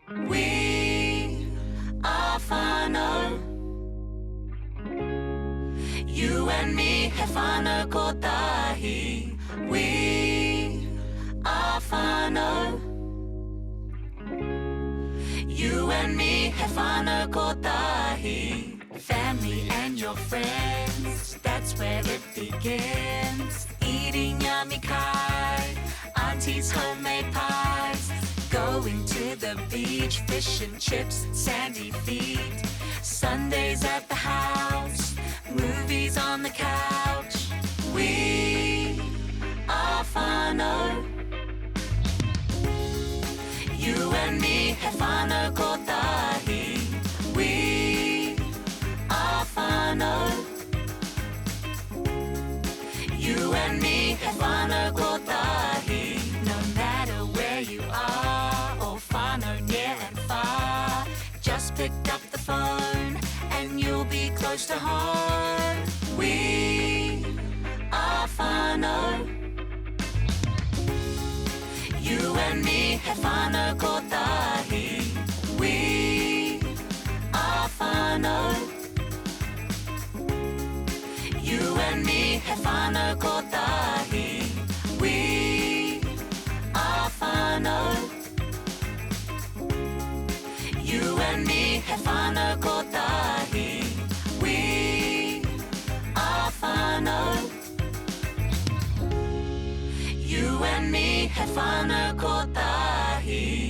We are Whānau. You and me he whānau kotahi. We are Whānau. You and me he whānau kotahi. Family and your friends, that's where it begins. Eating yummy kai, auntie's homemade pies. Going to the beach, fish and chips, sandy feet. Sundays at the house, movies on the couch. We are Whānau. You and me he whānau kotahi. We are Whānau. You and me he whānau kotahi. No matter where you are, or whānau near and far, just pick up the phone and you'll be close to home. We are Whānau. You and me he whānau kotahi. We are Whānau. You and me he whānau kotahi. We are Whānau. You and me he whānau kotahi. We are Whānau. You and me he whānau kotahi.